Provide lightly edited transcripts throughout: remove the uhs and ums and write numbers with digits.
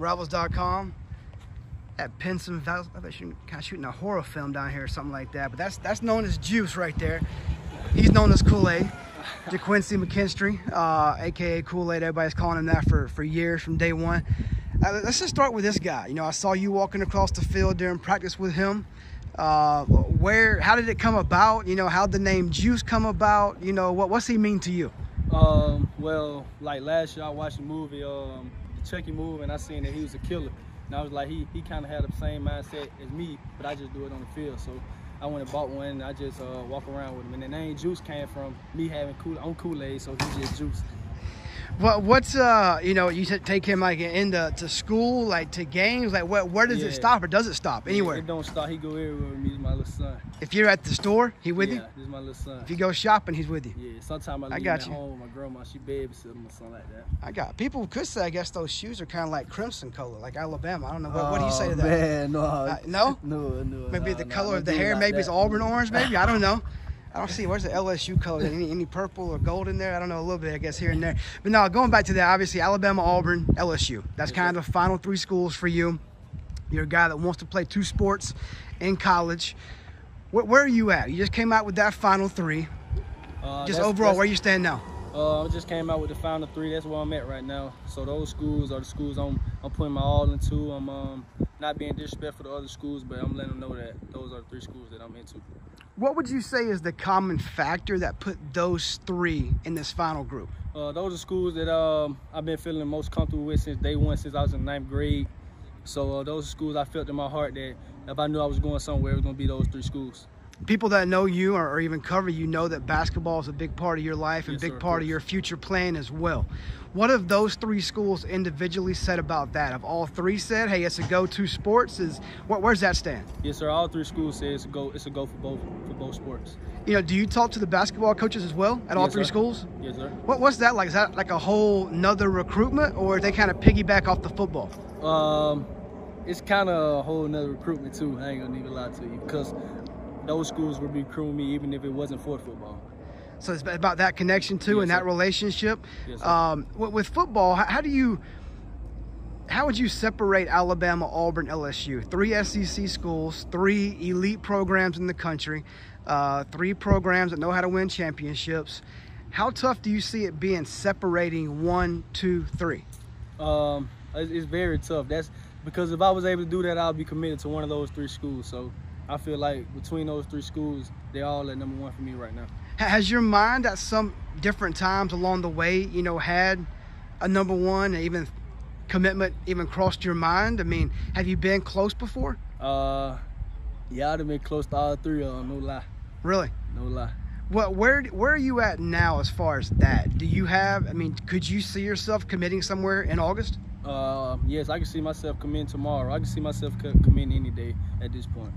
Rebels.com at Pinson Valley. I bet you're kind of shooting a horror film down here or something like that. But that's known as Juice right there. He's known as Kool-Aid. Ga'Quincy McKinstry, a.k.a. Kool-Aid. Everybody's calling him that for years, from day one. Let's just start with this guy. You know, I saw you walking across the field during practice with him. How did it come about? You know, how'd the name Juice come about? You know, what's he mean to you? Well, like last year I watched the movie, the Chucky movie, and I seen that he was a killer. And I was like, he kind of had the same mindset as me, but I just do it on the field. So I went and bought one, and I just walk around with him. And the name Juice came from me having Kool-Aid, so he's just Juice. What's you know, you take him like into school, like to games, like where does it stop, or does it stop anywhere? It don't stop. He go everywhere with me. He's my little son. If you're at the store, he with you? Yeah, this is my little son. If you go shopping, he's with you? Yeah, sometimes I leave him at home. My grandma, she babysits him or something like that. People could say, I guess those shoes are kind of like crimson color, like Alabama. I don't know. What do you say to that? Man, no? No. Maybe the color of the hair, maybe it's Auburn orange, maybe? I don't know. I don't see, where's the LSU color? Any purple or gold in there? I don't know, a little bit, I guess, here and there. But no, going back to that, obviously, Alabama, Auburn, LSU. That's kind of the final three schools for you. You're a guy that wants to play two sports in college. Where are you at? You just came out with that final three. Just overall, where you stand now? I just came out with the final three. That's where I'm at right now. So those schools are the schools I'm putting my all into. I'm not being disrespectful to other schools, but I'm letting them know that those are the three schools that I'm into. What would you say is the common factor that put those three in this final group? Those are schools that I've been feeling the most comfortable with since day one, since I was in 9th grade. So those are schools I felt in my heart that if I knew I was going somewhere, it was going to be those three schools. People that know you or even cover you know that basketball is a big part of your life and a big part of your future plan as well. What have those three schools individually said about that? Have all three said, hey, it's a go-to sports? Where's that stand? Yes, sir. All three schools say it's a go for both sports. You know, do you talk to the basketball coaches as well at all three schools? Yes, sir. What's that like? Is that like a whole nother recruitment, or they kind of piggyback off the football? It's kind of a whole nother recruitment too. I ain't gonna even lie to you, because those schools would be recruiting me even if it wasn't for football. So it's about that connection too, and that relationship. Yes, sir. With football, how would you separate Alabama, Auburn, LSU? Three SEC schools, three elite programs in the country, three programs that know how to win championships. How tough do you see it being separating 1, 2, 3? It's very tough. That's because if I was able to do that, I'll be committed to one of those three schools. So I feel like between those three schools, they're all at number one for me right now. Has your mind at some different times along the way, you know, had a number one, and even commitment even crossed your mind? I mean, have you been close before? Yeah, I'd have been close to all three of them, no lie. Really? No lie. Where are you at now as far as that? Do you have, I mean, could you see yourself committing somewhere in August? Yes, I can see myself committing tomorrow. I can see myself committing any day at this point.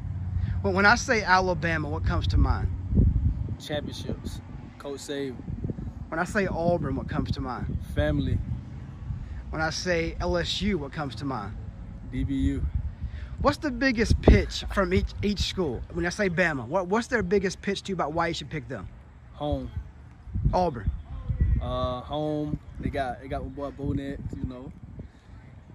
Well, when I say Alabama, what comes to mind? Championships. Coach Save. When I say Auburn, what comes to mind? Family. When I say LSU, what comes to mind? DBU. What's the biggest pitch from each school? When I say Bama, what's their biggest pitch to you about why you should pick them? Home. Auburn. Home. They got my boy Bo Nix, you know.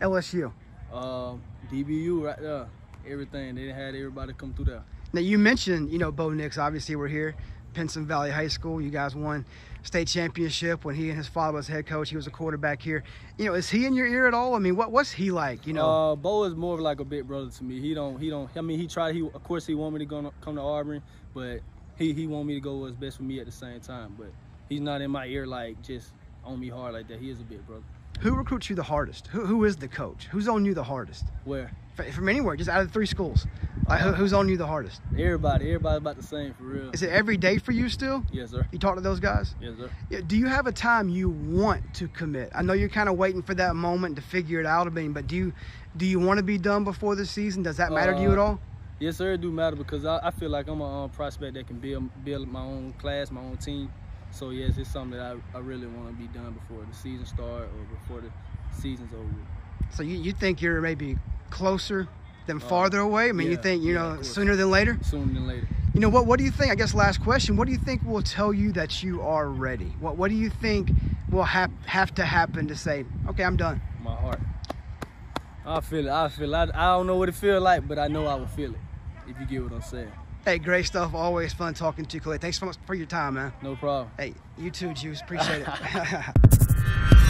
LSU. DBU right there. Everything. They had everybody come through there. Now, you mentioned, you know, Bo Nix. Obviously, we're here, Pinson Valley High School. You guys won state championship when he and his father was head coach. He was a quarterback here. You know, is he in your ear at all? I mean, what's he like? You know, Bo is more of like a big brother to me. He don't. I mean, he tried. Of course, he want me to come to Auburn, but he want me to go what's best for me at the same time. But he's not in my ear like just on me hard like that. He is a big brother. Who recruits you the hardest? Who is the coach? Who's on you the hardest? Where? From anywhere, just out of the three schools. Like, who's on you the hardest? Everybody's about the same, for real. Is it every day for you still? Yes, sir. You talk to those guys? Yes, sir. Yeah, do you have a time you want to commit? I know you're kind of waiting for that moment to figure it out. I mean, but do you want to be done before the season? Does that matter to you at all? Yes, sir. It do matter because I feel like I'm a prospect that can build my own class, my own team. So yes, it's something that I really want to be done before the season start or before the season's over. So you think you're maybe closer than farther away? I mean, you think, you know, sooner than later? Sooner than later. You know, what do you think, I guess last question, what do you think will tell you that you are ready? What do you think will have to happen to say, okay, I'm done? My heart. I feel it. I feel it. I don't know what it feels like, but I know I will feel it, if you get what I'm saying. Hey, great stuff. Always fun talking to you, Clay. Thanks so much for your time, man. No problem. Hey, you too, Juice. Appreciate it.